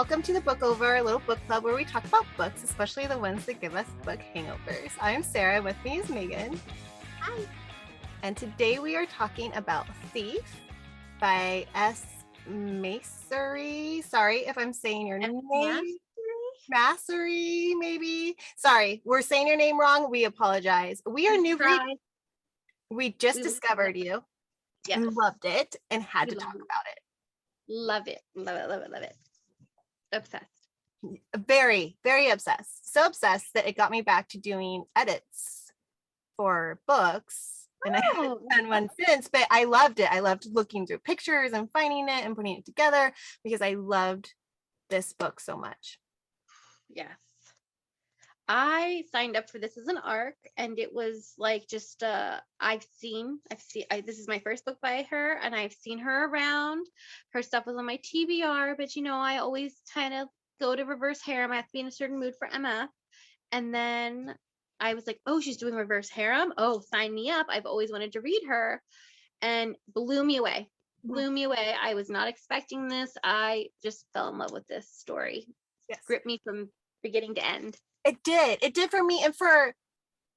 welcome to the Bookover, a little book club where we talk about books, especially the ones that give us book hangovers. I'm Sarah, with me is Megan. Hi. And today we are talking about Thief by S. Massery. Sorry if I'm saying your name. Massery, maybe. Sorry, we're saying your name wrong. We apologize. We are new readers. We just discovered you and loved it and had to talk about it. Love it. Love it. Love it. Love it. Obsessed. Very, very obsessed. So obsessed that it got me back to doing edits for books. And I haven't done one since, but I loved it. I loved looking through pictures and finding it and putting it together because I loved this book so much. Yes. I signed up for this as an ARC, and it was like just this is my first book by her, and I've seen her around. Her stuff was on my TBR, but I always kind of go to reverse harem. I have to be in a certain mood for MF. And then I was like, oh, she's doing reverse harem. Oh, sign me up. I've always wanted to read her, and blew me away. I was not expecting this. I just fell in love with this story. Yes. Gripped me from beginning to end. It did for me, and for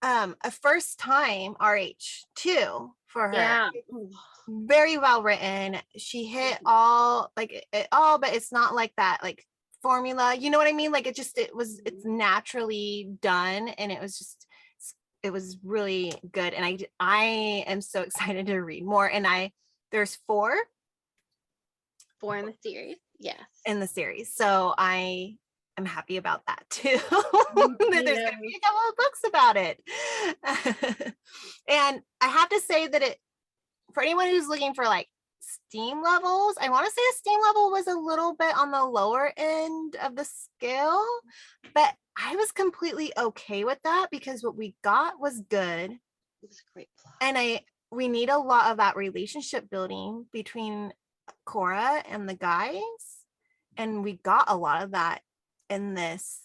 a first time RH too for her. Yeah. Very well written. She hit all but it's not like that like formula, you know what I mean? Like it's naturally done, and it was really good, and I am so excited to read more. And there's four in the series. Yes. In the series. So I'm happy about that too. That there's going to be a couple of books about it. And I have to say that for anyone who's looking for like steam levels, I want to say a steam level was a little bit on the lower end of the scale, but I was completely okay with that because what we got was good. It was a great plot. And we need a lot of that relationship building between Cora and the guys. And we got a lot of that in this,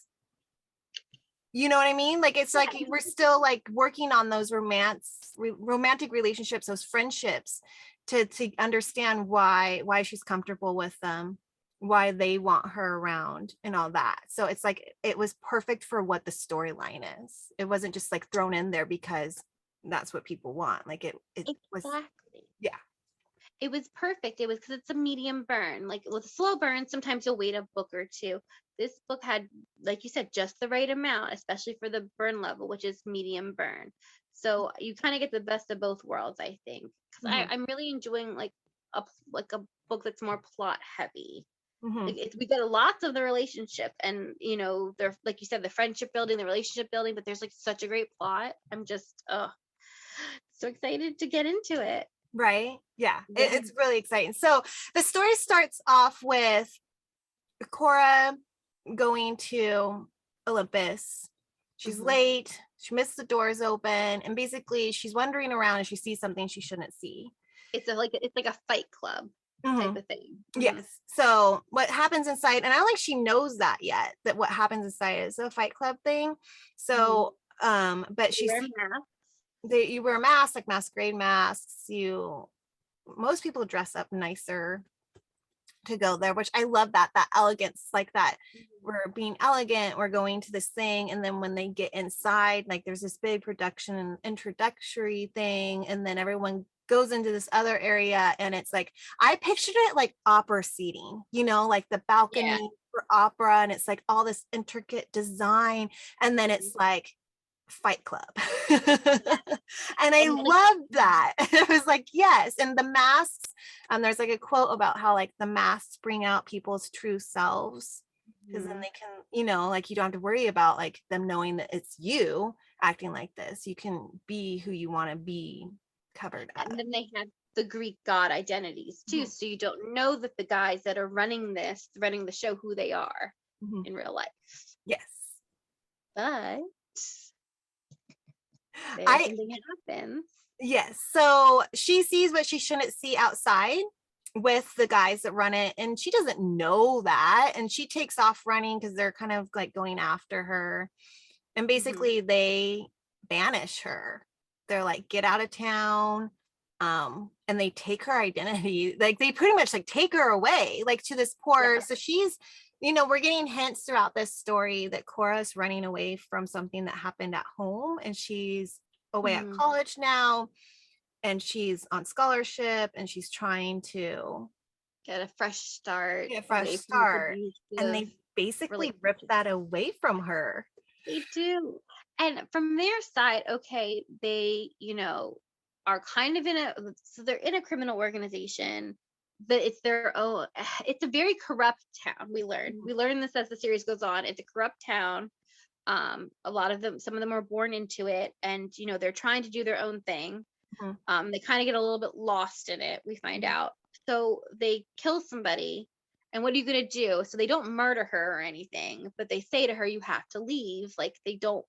you know what I mean? Like it's like we're still like working on those romantic relationships, those friendships, to understand why she's comfortable with them, why they want her around, and all that. So it's like it was perfect for what the storyline is. It wasn't just like thrown in there because that's what people want. Like it was exactly. Yeah. It was perfect. It was because it's a medium burn. Like with a slow burn, sometimes you'll wait a book or two. This book had, like you said, just the right amount, especially for the burn level, which is medium burn. So you kind of get the best of both worlds, I think. Because I'm really enjoying like a book that's more plot heavy. We get lots of the relationship, and they're like you said, the friendship building, the relationship building, but there's like such a great plot. I'm just so excited to get into it. Right. Yeah. It's really exciting. So the story starts off with Cora going to Olympus. She's late. She missed the doors open, and basically she's wandering around and she sees something she shouldn't see. It's like a fight club type of thing. Yes. So what happens inside, and I don't think she knows that yet, that what happens inside is a fight club thing. So but she sees you wear masks, like masquerade masks. Most people dress up nicer to go there, which I love that elegance, like that we're being elegant, we're going to this thing, and then when they get inside, like there's this big production and introductory thing, and then everyone goes into this other area, and it's like I pictured it like opera seating, like the balcony for opera, and it's like all this intricate design, and then it's like fight club. And I loved that. It was like, yes. And the masks, there's like a quote about how like the masks bring out people's true selves, because then they can, like you don't have to worry about like them knowing that it's you acting like this. You can be who you want to be covered up. And then they have the Greek god identities too, so you don't know that the guys that are running the show, who they are in real life. Yes. But something happens. Yes. So she sees what she shouldn't see outside with the guys that run it, and she doesn't know that, and she takes off running because they're kind of like going after her, and basically they banish her. They're like, get out of town. And they take her identity, like they pretty much like take her away, like to this poor. So she's we're getting hints throughout this story that Cora's running away from something that happened at home, and she's away at college now, and she's on scholarship, and she's trying to get a fresh start, get a fresh start. And they basically rip that away from her. They do. And from their side, okay, they, are kind of so they're in a criminal organization, but it's their own, it's a very corrupt town. We learn this as the series goes on. It's a corrupt town. A lot of them, some of them are born into it, and they're trying to do their own thing. They kind of get a little bit lost in it, we find out. So they kill somebody, and what are you going to do? So they don't murder her or anything, but they say to her, you have to leave. Like, they don't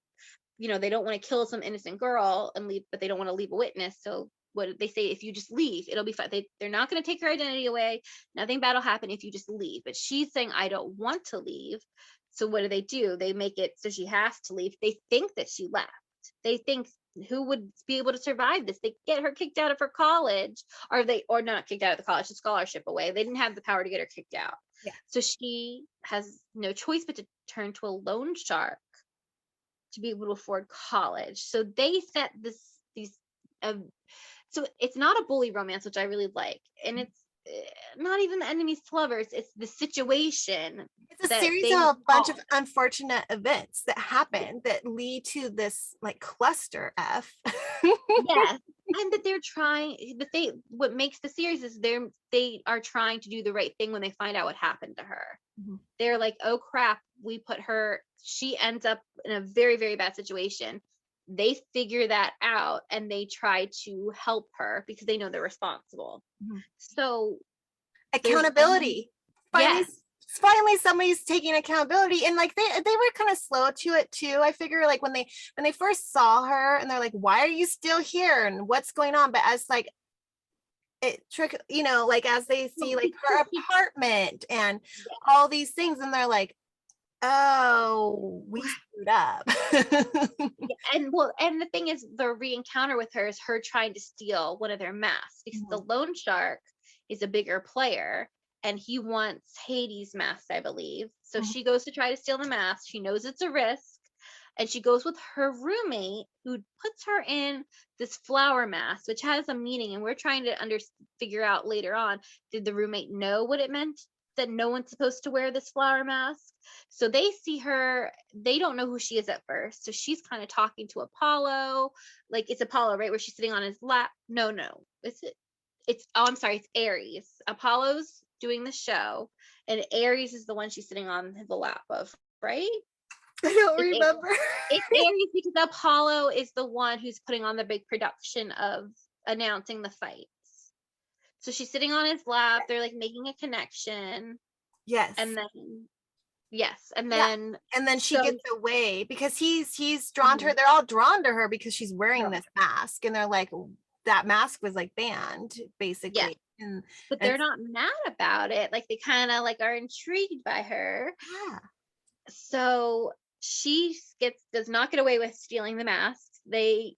want to kill some innocent girl and leave, but they don't want to leave a witness. So what they say, if you just leave, it'll be fine. They're not going to take her identity away. Nothing bad will happen if you just leave. But she's saying, I don't want to leave. So what do? They make it so she has to leave. They think that she left. They think, who would be able to survive this? They get her kicked out of her college, or not kicked out of the college, the scholarship away. They didn't have the power to get her kicked out. Yeah. So she has no choice but to turn to a loan shark to be able to afford college. So they set so it's not a bully romance, which I really like. And it's not even the enemies to lovers, it's the situation. It's a series of a bunch of unfortunate events that happen that lead to this like cluster F. Yes. And that they're trying, what makes the series is they are trying to do the right thing when they find out what happened to her. They're like, oh crap, she ends up in a very, very bad situation. They figure that out and they try to help her because they know they're responsible. So accountability. Finally somebody's taking accountability, and like they were kind of slow to it too. I figure like when they first saw her and they're like, why are you still here and what's going on? But as like like as they see like her apartment and all these things, and they're like, oh, we screwed up. And the thing is, the re-encounter with her is her trying to steal one of their masks, because the loan shark is a bigger player and he wants Hades' mask, I believe. So she goes to try to steal the mask. She knows it's a risk, and she goes with her roommate, who puts her in this flower mask, which has a meaning, and we're trying to figure out later on, did the roommate know what it meant that no one's supposed to wear this flower mask? So they see her, they don't know who she is at first, so she's kind of talking to Apollo, like it's Apollo, right, where she's sitting on his lap. No, it's I'm sorry, it's Ares. Apollo's doing the show, and Ares is the one she's sitting on the lap of, right? I don't remember. It's Ares, because Apollo is the one who's putting on the big production of announcing the fights. So she's sitting on his lap, they're like making a connection. Yes. And then she gets away because he's drawn to her. They're all drawn to her because she's wearing this mask, and they're like, that mask was like banned basically. But they're not mad about it. Like, they kind of like are intrigued by her. So she does not get away with stealing the mask. They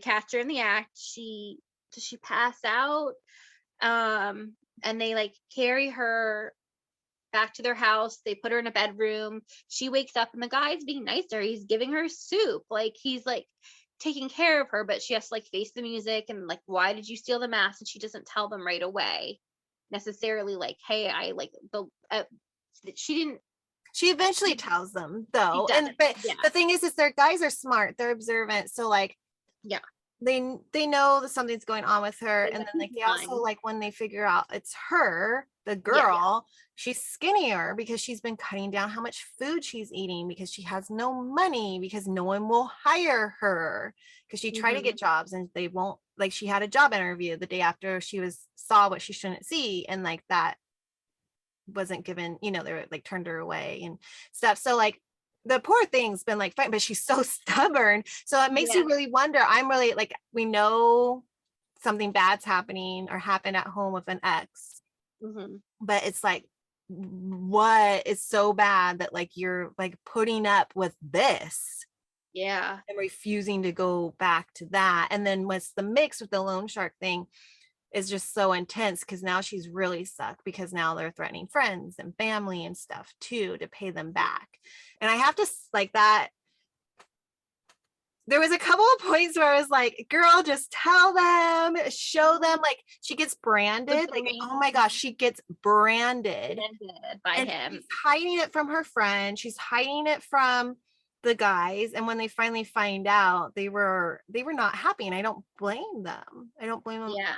catch her in the act. Does she pass out? And they like carry her back to their house. They put her in a bedroom. She wakes up, and the guy's being nice to her. He's giving her soup. Like, he's like taking care of her, but she has to like face the music and like, why did you steal the mask? And she doesn't tell them right away necessarily, like, hey, I like she didn't. She eventually tells them though. But the thing is their guys are smart, they're observant, so like they know that something's going on with her. And then like they also, like, when they figure out it's her, the girl, she's skinnier because she's been cutting down how much food she's eating, because she has no money, because no one will hire her, because she tried to get jobs and they won't. Like, she had a job interview the day after she saw what she shouldn't see, and like that wasn't given, they were like turned her away and stuff. So like the poor thing's been like fighting, but she's so stubborn. So it makes you really wonder. I'm really like, we know something bad's happening or happened at home with an ex, but it's like, what is so bad that like you're like putting up with this and refusing to go back to that? And then what's the mix with the loan shark thing? is just so intense because now she's really stuck because now they're threatening friends and family and stuff too to pay them back. And I have to like that. There was a couple of points where I was like, girl, just tell them, show them. Like she gets branded. Like, oh my gosh, she gets branded by and him. she's hiding it from her friend. She's hiding it from the guys. And when they finally find out, they were not happy. And I don't blame them. I don't blame them. Yeah.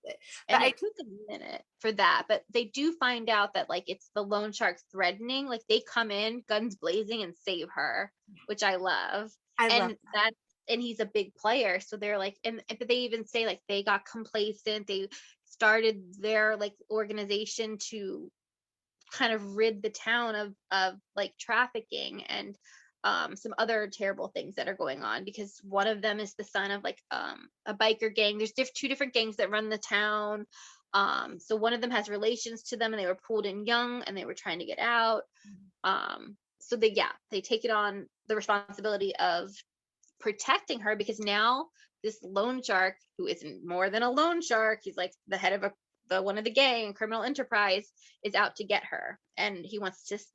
But And it took a minute for that, but they do find out that like it's the loan shark threatening, like they come in guns blazing and save her, which I love. I love And that, and he's a big player, so they're like, and but they even say like they got complacent, they started their like organization to kind of rid the town of like trafficking and some other terrible things that are going on, because one of them is the son of like a biker gang. There's two different gangs that run the town. So one of them has relations to them and they were pulled in young and they were trying to get out. So they take it on the responsibility of protecting her, because now this loan shark, who isn't more than a loan shark, he's like the head of one of the gang, criminal enterprise, is out to get her, and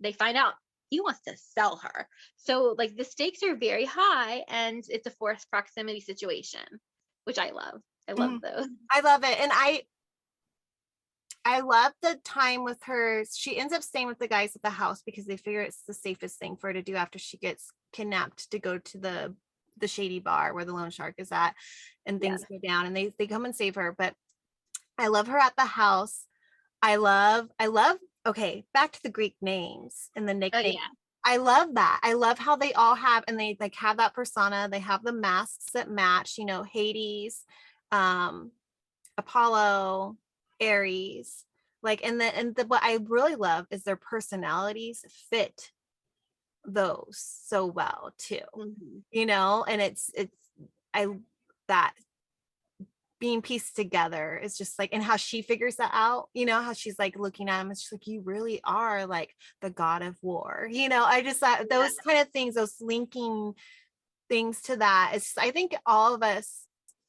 they find out he wants to sell her. So like the stakes are very high and it's a forced proximity situation, which I love. I love those. I love it. And I love the time with her. She ends up staying with the guys at the house because they figure it's the safest thing for her to do after she gets kidnapped to go to the shady bar where the loan shark is at, and things go down, and they come and save her. But I love her at the house. I love okay, back to the Greek names and the nickname. I love that. I love how they all have, and they like have that persona. They have the masks that match, you know, Hades, Apollo, Aries, like, and what I really love is their personalities fit those so well too. You know, and it's that being pieced together is just like, and how she figures that out, you know, how she's like looking at him, it's just like, you really are like the god of war, you know. I just thought those kind of things, those linking things to that is, I think all of us,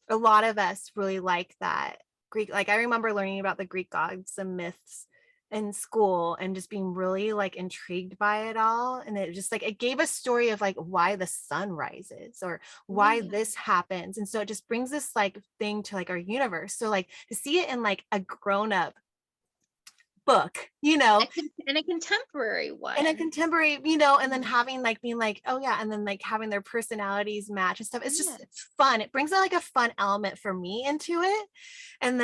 a lot of us really like that Greek. Like I remember learning about the Greek gods and myths in school and just being really like intrigued by it all, and it just like, it gave a story of like why the sun rises or why this happens, and so it just brings this like thing to like our universe. So like to see it in like a grown-up book, you know, in a contemporary one, you know, and then having like being like, oh yeah, and then like having their personalities match and stuff, it's just it's fun. It brings out like a fun element for me into it. And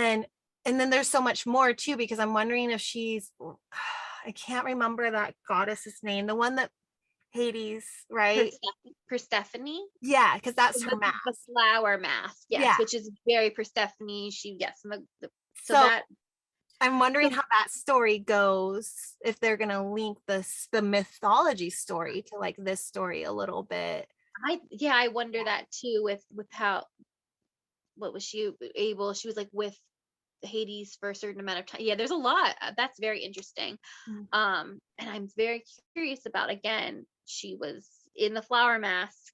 then there's so much more too, because I'm wondering if she's I can't remember that goddess's name, the one that Hades, right? Persephone. Yeah, because that's her mask. The flower mask, yes, which is very Persephone. She gets so that I'm wondering how that story goes, if they're gonna link the mythology story to like this story a little bit. I wonder that too, with how, what was she able, she was like with Hades for a certain amount of time. Yeah, there's a lot. That's very interesting. And I'm very curious about, again, she was in the flower mask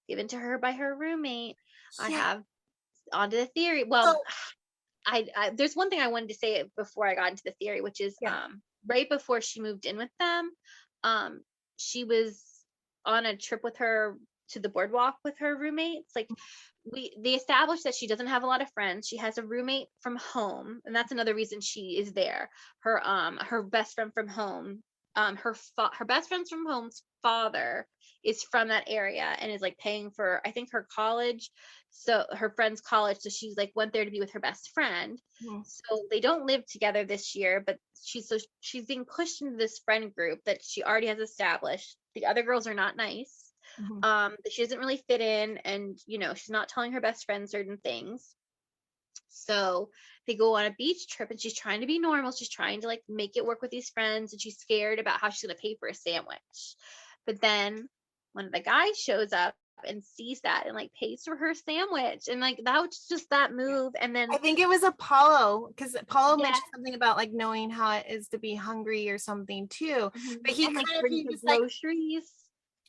given to her by her roommate. I have onto the theory. Well, I there's one thing I wanted to say before I got into the theory, which is right before she moved in with them, she was on a trip with her to the boardwalk with her roommates. Like they established that she doesn't have a lot of friends. She has a roommate from home, and that's another reason she is there. Her best friend from home, her best friend from home's father is from that area and is like paying for, I think, her college, so her friend's college, so she's like went there to be with her best friend. So they don't live together this year, but she's being pushed into this friend group that she already has established. The other girls are not nice. She doesn't really fit in, and you know, she's not telling her best friend certain things. So they go on a beach trip and she's trying to be normal. She's trying to like make it work with these friends, and she's scared about how she's going to pay for a sandwich. But then one of the guys shows up and sees that and like pays for her sandwich, and like that was just that move. And then I think it was Apollo, because Apollo mentioned something about like knowing how it is to be hungry or something too. But he like kind of, he was groceries.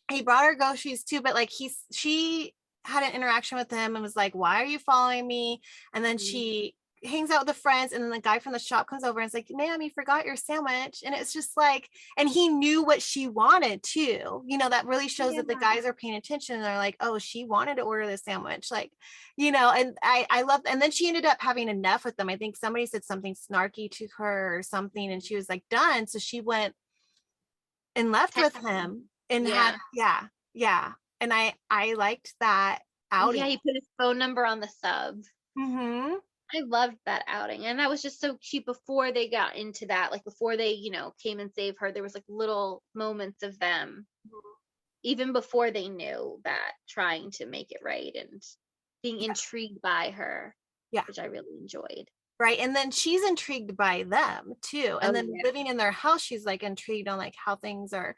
Like, he brought her groceries too, but like she had an interaction with him and was like, why are you following me? And then she hangs out with the friends, and then the guy from the shop comes over and is like, ma'am, you forgot your sandwich. And it's just like, and he knew what she wanted too, that really shows that the guys are paying attention, and they're like, oh, she wanted to order the sandwich, like, and I love, and then she ended up having enough with them. I think somebody said something snarky to her or something, and she was like done, so she went and left with him and had yeah, and I liked that outing. Yeah, he put his phone number on the sub. Mm-hmm. I loved that outing, and that was just so cute. Before they got into that, like before they came and saved her, there was like little moments of them even before they knew that, trying to make it right and being intrigued by her, which I really enjoyed. Right. And then she's intrigued by them too. And then living in their house, she's like intrigued on like how things are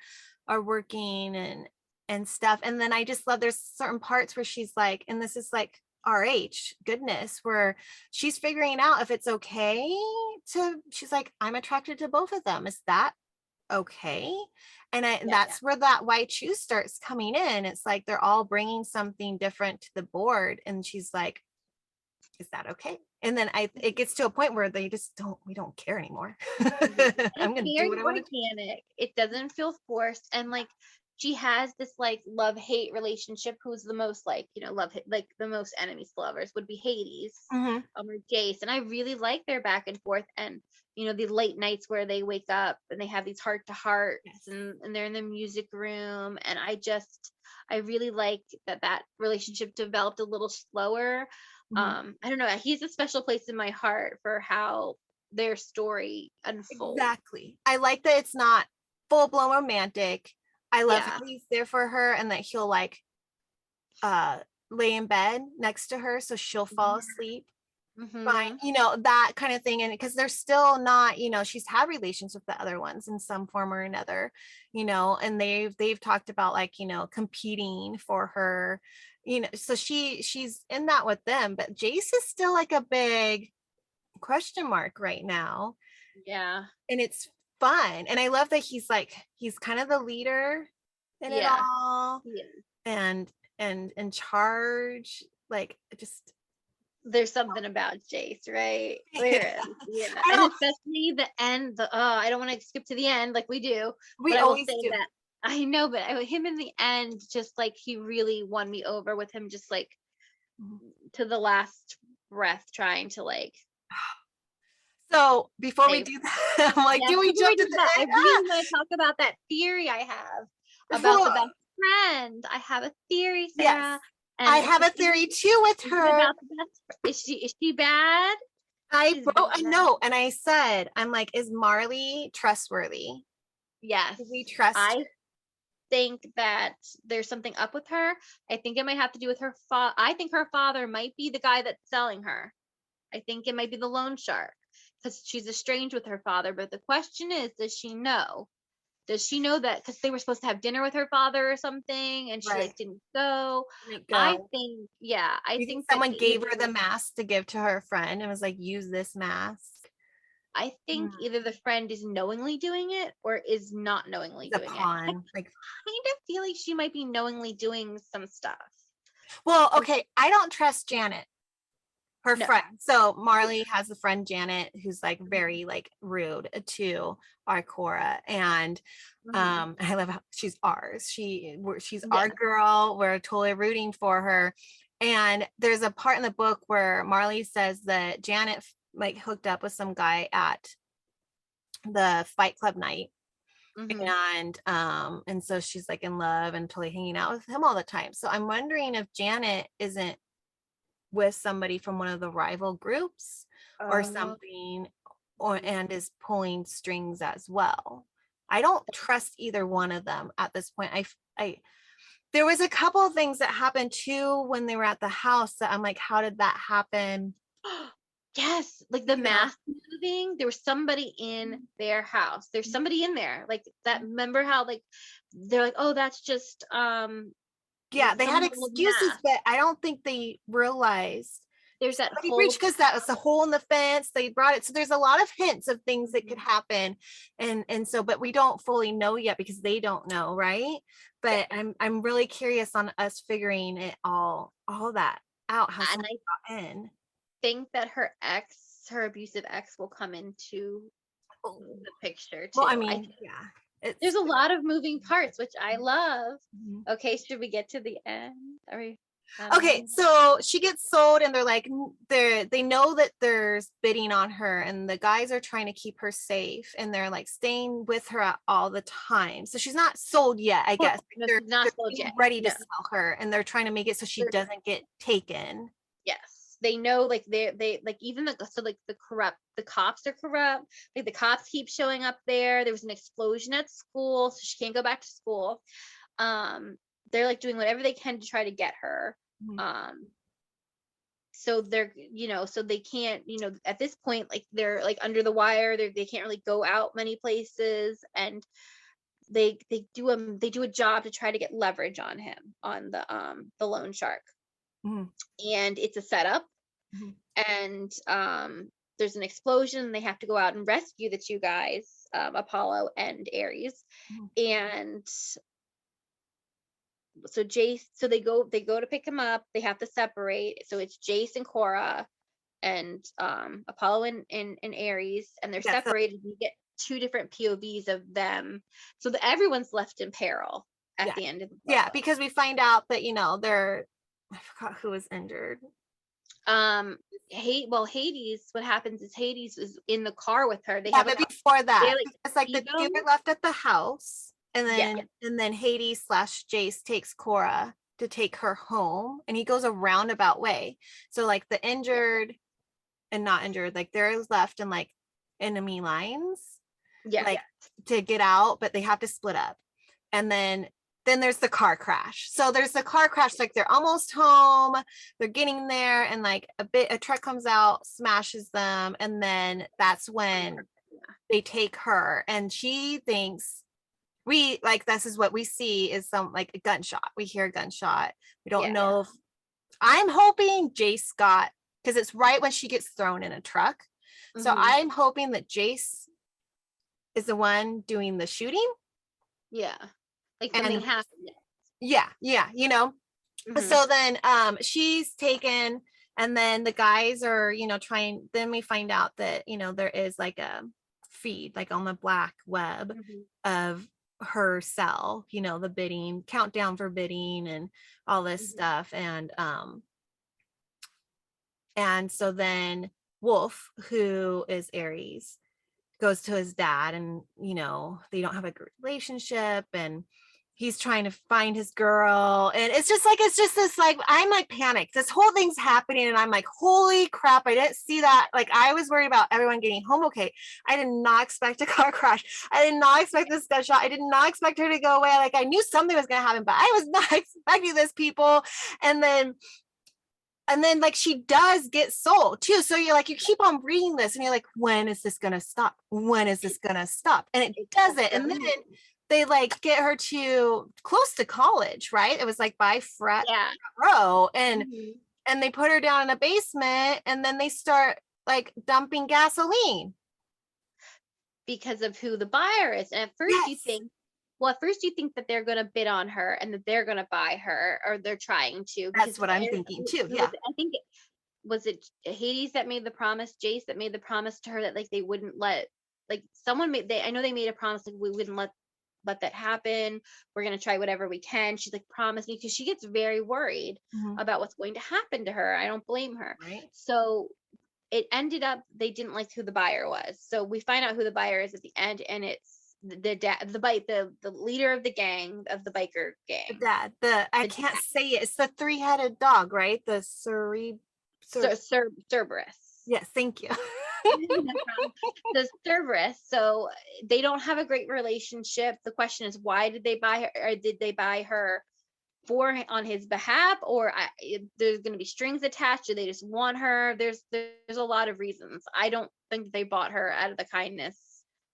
working and stuff. And then I just love, there's certain parts where she's like, and this is like RH goodness, where she's figuring out if it's okay she's like, I'm attracted to both of them. Is that okay? And that's where that why choose starts coming in. It's like they're all bringing something different to the board, and she's like, is that okay? And then it gets to a point where they just we don't care anymore. I'm gonna do what I want. Organic. It doesn't feel forced, and like she has this like love-hate relationship. Who's the most like love, like the most enemies to lovers would be Hades or Jace, and I really like their back and forth, and the late nights where they wake up and they have these heart to hearts, and they're in the music room, and I really like that relationship developed a little slower. I don't know, he's a special place in my heart for how their story unfolds. Exactly. I like that it's not full-blown romantic. I love how he's there for her, and that he'll like lay in bed next to her so she'll fall asleep. Fine, that kind of thing. And because they're still not, she's had relations with the other ones in some form or another, and they've talked about like, competing for her, so she's in that with them. But Jace is still like a big question mark right now. Yeah. And it's fun. And I love that he's kind of the leader in it all. And in charge, like just there's something about Jace, right? There is. Yeah. And especially the end, I don't want to skip to the end like we do. We always do. That I know, but him in the end, just like he really won me over with him, just like to the last breath, trying to like. So before we do that, I'm like, do we jump to the end? I really want to talk about that theory I have about the best friend. I have a theory, Sarah. Yes. I have a theory too with her. Is she bad? I wrote a note and I said, I'm like, is Marley trustworthy? Yes. Do we trust her? I think that there's something up with her. I think it might have to do with her father. I think her father might be the guy that's selling her. I think it might be the loan shark, because she's estranged with her father. But the question is, does she know? Does she know that because they were supposed to have dinner with her father or something, and she like didn't go? I think, I think someone gave her the mask to give to her friend and was like, use this mask. I think either the friend is knowingly doing it or is not knowingly doing it. I kind of feel like she might be knowingly doing some stuff. Well, okay, I don't trust Janet, her friend. So Marley has a friend, Janet, who's like very like rude to our Cora, and I love how she's ours. She's our girl. We're totally rooting for her. And there's a part in the book where Marley says that Janet like hooked up with some guy at the Fight Club night. And so she's like in love and totally hanging out with him all the time. So I'm wondering if Janet isn't with somebody from one of the rival groups or something, and is pulling strings as well. I don't trust either one of them at this point. I there was a couple of things that happened too when they were at the house that I'm like, how did that happen? Yes, like the mask moving. There was somebody in their house. There's somebody in there. Like that. Remember how like they're like, oh, that's just they had excuses, but I don't think they realized there's that whole because that was a hole in the fence. They brought it, so there's a lot of hints of things that could happen, and so, but we don't fully know yet because they don't know, right? But I'm really curious on us figuring it all that out. How and I think that her ex her abusive ex will come into the picture too. Well, I mean, yeah. There's a lot of moving parts, which I love. Mhm. Okay, should we get to the end? Okay, so she gets sold and they're like they know that there's bidding on her and the guys are trying to keep her safe and they're like staying with her all the time. So she's not sold yet, I guess. No, They're, she's not they're sold getting yet. ready to No. sell her and they're trying to make it so she doesn't get taken. Yes, they know, like they like, even the cops are corrupt. Like the cops keep showing up there. There was an explosion at school, so she can't go back to school. They're like doing whatever they can to try to get her. So they're, so they can't, at this point, like they're like under the wire. They can't really go out many places, and they do a job to try to get leverage on him, on the loan shark. And it's a setup. And there's an explosion and they have to go out and rescue the two guys, Apollo and Ares. And so they go to pick him up. They have to separate, so it's Jace and Cora and Apollo and Ares, and they're separated. You get two different POVs of them, so that everyone's left in peril at the end of the book. Yeah, because we find out that I forgot who was injured. Hades, what happens is Hades is in the car with her. But before that, it's like the two are left at the house, and then Hades / Jace takes Cora to take her home, and he goes a roundabout way. So like the injured and not injured, like they're left in like enemy lines, to get out, but they have to split up. And then there's the car crash. So there's the car crash, like they're almost home, they're getting there, and like a truck comes out, smashes them, and then that's when they take her, and she thinks this is what we see is some like a gunshot. We hear a gunshot. We don't know if I'm hoping Jace got, because it's right when she gets thrown in a truck. So I'm hoping that Jace is the one doing the shooting. Like something happened. So then she's taken, and then the guys are trying. Then we find out that there is like a feed like on the black web of her cell, the bidding countdown for bidding and all this stuff. And so then Wolf, who is Ares, goes to his dad, and they don't have a good relationship, and he's trying to find his girl, and it's just this like, I'm like panicked. This whole thing's happening and I'm like, holy crap, I didn't see that. Like I was worried about everyone getting home okay. I did not expect a car crash. I did not expect this gunshot. I did not expect her to go away. Like I knew something was going to happen, but I was not expecting this, people. And then like she does get sold too. So you're like, you keep on reading this and you're like, when is this gonna stop? When is this gonna stop? And it doesn't. And then they like get her to close to college, right? It was like by frat row, and they put her down in a basement, and then they start like dumping gasoline because of who the buyer is. And at first you think that they're going to bid on her and that they're going to buy her, or they're trying to. That's what I'm thinking too. Yeah. I think was it Hades that made the promise, Jace that made the promise to her that like they wouldn't let, like someone made, I know they made a promise like we wouldn't let that happen. We're going to try whatever we can. She's like, promise me, because she gets very worried about what's going to happen to her. I don't blame her. Right. So it ended up they didn't like who the buyer was. So we find out who the buyer is at the end, and it's the leader of the gang, of the biker gang. I can't say it. It's the 3-headed dog, right? The Cerberus. Yes, thank you. The Cerberus. So they don't have a great relationship. The question is, why did they buy her? Or did they buy her on his behalf, or there's going to be strings attached? Do they just want her? There's a lot of reasons. I don't think they bought her out of the kindness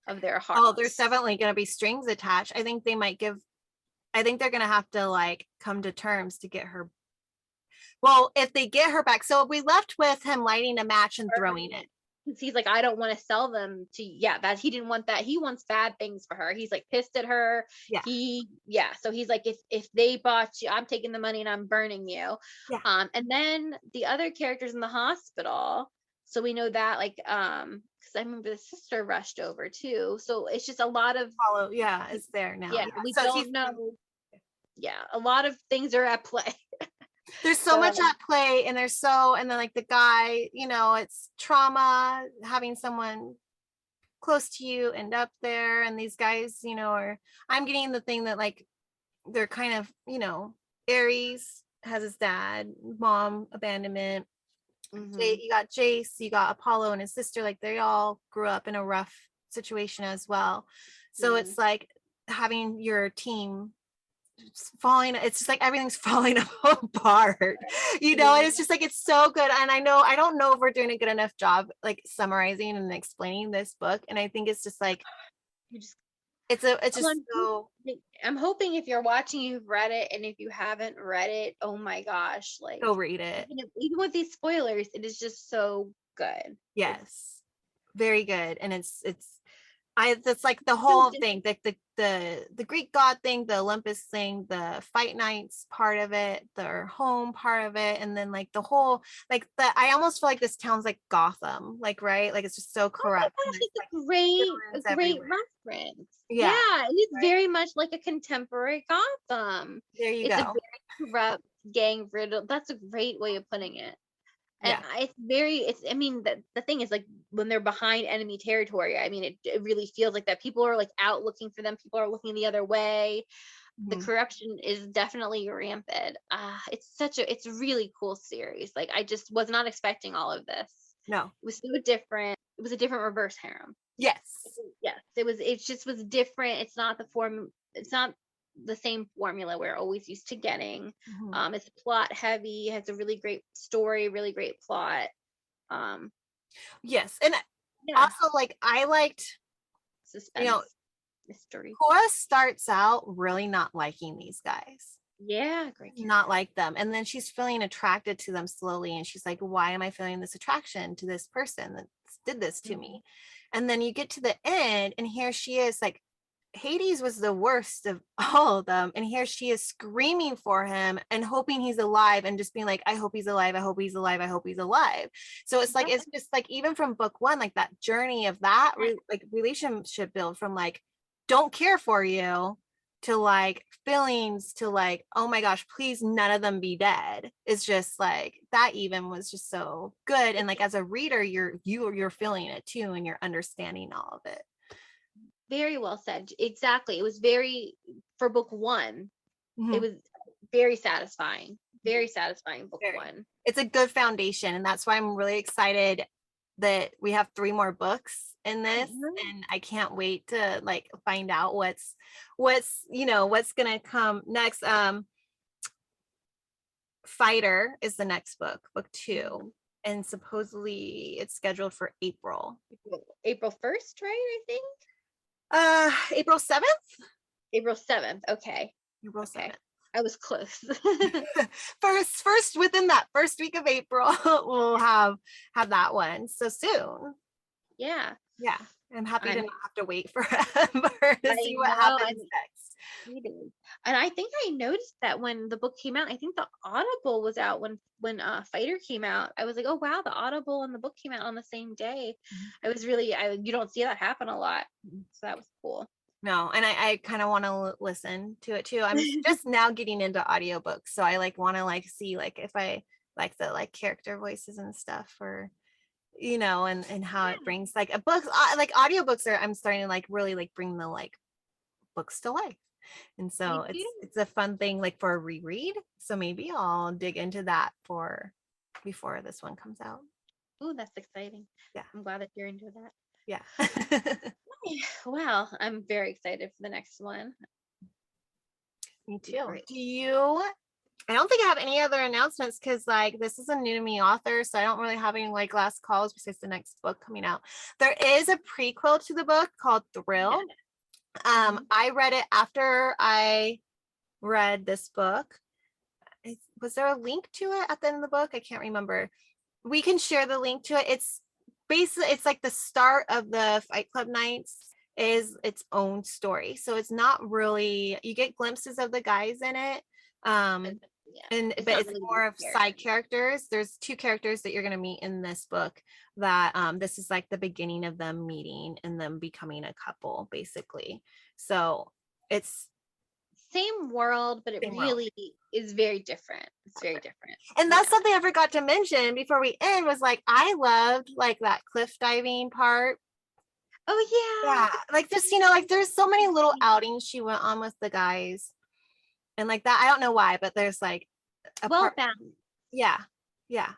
of their heart. Oh, there's definitely going to be strings attached. I think they're going to have to like come to terms to get her. Well, if they get her back. So we left with him lighting a match and throwing it. He's like, I don't want to sell them to, that he didn't want that. He wants bad things for her. He's like pissed at her. So he's like, if they bought you, I'm taking the money and I'm burning you. And then the other characters in the hospital So we know that, like, because I remember the sister rushed over too. So it's just a lot of, Follow, yeah, it's there now. yeah, Yeah. we So he's don't know. Yeah, a lot of things are at play. there's so much So at play, and and then like the guy, it's trauma, having someone close to you end up there, and these guys, are I'm getting the thing that like they're kind of, Aries has his dad, mom abandonment. mhm, You got Jace, you got Apollo and his sister, like they all grew up in a rough situation as well. So mhm. it's like having your team falling, it's just like everything's falling apart, and it's just like it's so good. And I don't know if we're doing a good enough job like summarizing and explaining this book. And I think it's just like You just it's well, just so I'm hoping if you're watching, you've read it, and if you haven't read it, oh my gosh, like, go read it. even with these spoilers, it is just so good. Yes, very good. And it's that's like the So whole just thing, like the Greek god thing, the Olympus thing, the fight nights part of it, their home part of it, and then like the whole like I almost feel like this town's like Gotham, like right, like it's just so oh my corrupt and gosh, there's it's like a villains great everywhere. reference. Yeah, Yeah, it is right. very much like a contemporary Gotham. There you It's a go. very corrupt, gang riddled. That's a great way of putting it. And Yeah. I mean, the thing is, like, when they're behind enemy territory, I mean, it really feels like that people are like out looking for them. People are looking the other way. The Mhm. corruption is definitely rampant. It's a really cool series. Like, I just was not expecting all of this. No. It was so different. It was a different reverse harem. Yes. Yes, it just was different. It's not it's not the same formula we're always used to getting. Mhm. It's plot heavy, has a really great story, really great plot. Um, Yes. And yeah, also like I liked, you know, suspense, mystery. Cora starts out really not liking these guys, Yeah, great not character. like them, and then she's feeling attracted to them slowly, and she's like, why am I feeling this attraction to this person that did this to Mhm. me? And then you get to the end, and here she is like, Hades was the worst of all of them, and here she is screaming for him and hoping he's alive, and just being like, I hope he's alive, I hope he's alive, I hope he's alive. So it's like Yeah, it's just like even from book one, like that journey of that like relationship build from like don't care for you to like feelings to like, oh my gosh, please none of them be dead. It's just like that even was just so good. And like as a reader, you're feeling it too, and you're understanding all of it. very well said. Exactly. It was very for book one. It Mhm. was very satisfying. Very satisfying book Very. one. It's a good foundation, and that's why I'm really excited that we have 3 more books in this, Mhm. and I can't wait to like find out what's gonna come next. Fighter is the next book, book 2, Mhm. and supposedly it's scheduled for April. April 1st, right? I think April 7th. April 7th. Okay. April Okay. 7th. I was close. First within that first week of April, we'll have that one. So soon. Yeah. Yeah, I'm happy to I'm not have to wait forever to I see what know, happens I'm next. excited. And I think I noticed that when the book came out, I think the Audible was out when Fighter came out. I was like, "Oh wow, the Audible and the book came out on the same day." Mhm. I you don't see that happen a lot. Mhm. So that was cool. No, and I kind of want to listen to it too. I'm just now getting into audiobooks, so I like want to like see like if I like the like character voices and stuff, or and how it Yeah, brings like a book like audiobooks are I'm starting to like really like bring the like books to life. And so me too. it's a fun thing like for a reread. So maybe I'll dig into that for before this one comes out. Ooh, that's exciting. Yeah. I'm glad that you're into that. Yeah. Well, I'm very excited for the next one. Me Be too. great. I don't think I have any other announcements because like this is a new to me author, so I don't really have any like last calls besides the next book coming out. There is a prequel to the book called Yeah. Thrill. Mhm. I read it after I read this book. Was there a link to it at the end of the book? I can't remember. We can share the link to it. It's basically it's like the start of the Fight Club nights is its own story. So it's not really, you get glimpses of the guys in it. And It's but not it's really more the of side characters. There's two characters that you're going to meet in this book that this is like the beginning of them meeting and them becoming a couple, basically. So it's same world, but it same world. really is very different. It's very different. And that's something I forgot to mention before we end was like I loved like that cliff diving part. Oh Yeah, like just like there's so many little outings she went on with the guys, and like that I don't know why, but there's like a well part. balanced. Yeah, yeah,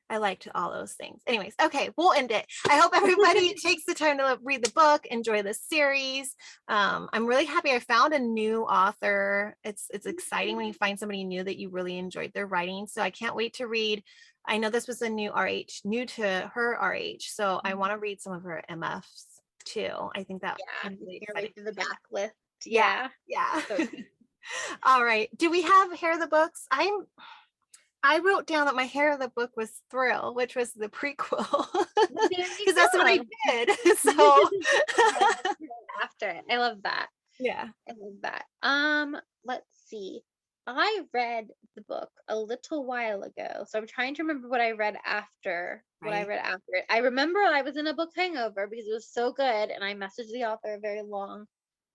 I liked all those things. Anyways, okay, we'll end it. I hope everybody takes the time to read the book, enjoy the series. I'm really happy I found a new author. It's exciting when you find somebody new that you really enjoyed their writing. So I can't wait to read. I know this was a new RH, new to her RH. So I want to read some of her MFs too. I think that I'm really excited To the backlist. yeah. So All right. Do we have Hair of the Books? I wrote down that my Hair of the Book was Thrill, which was the prequel. Because that's what I did. So after it. I love that. yeah. I love that. Let's see. I read the book a little while ago, so I'm trying to remember what I read after. What I Right. read after it. I remember I was in a book hangover because it was so good, and I messaged the author a very long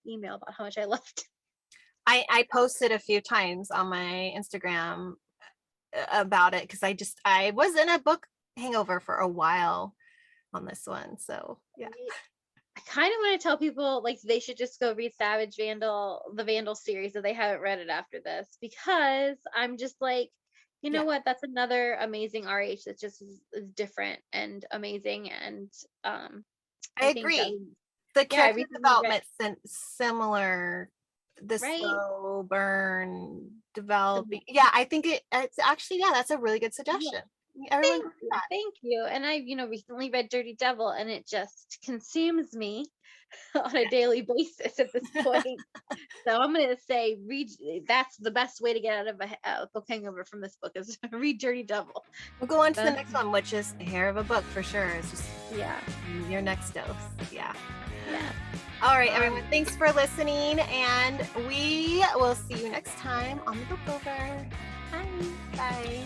email about how much I loved it. I posted a few times on my Instagram about it because I was in a book hangover for a while on this one. So yeah. I kind of want to tell people like they should just go read Savage Vandal, the Vandal series, if they haven't read it after this, because I'm just like, you know what? That's another amazing RH that just is different and amazing. And I agree. The character development similar, the slow burn developing. Yeah, I think it's actually, that's a really good suggestion. Everyone Thank you. And I, recently read Dirty Devil, and it just consumes me on a daily basis at this point. So I'm going to say read. That's the best way to get out of a book hangover from this book is read Dirty Devil. We'll go on to the next one, which is Hair of a Book for sure. It's just your next dose. Yeah. All right, everyone. Thanks for listening, and we will see you next time on the Bookover. Bye. Bye.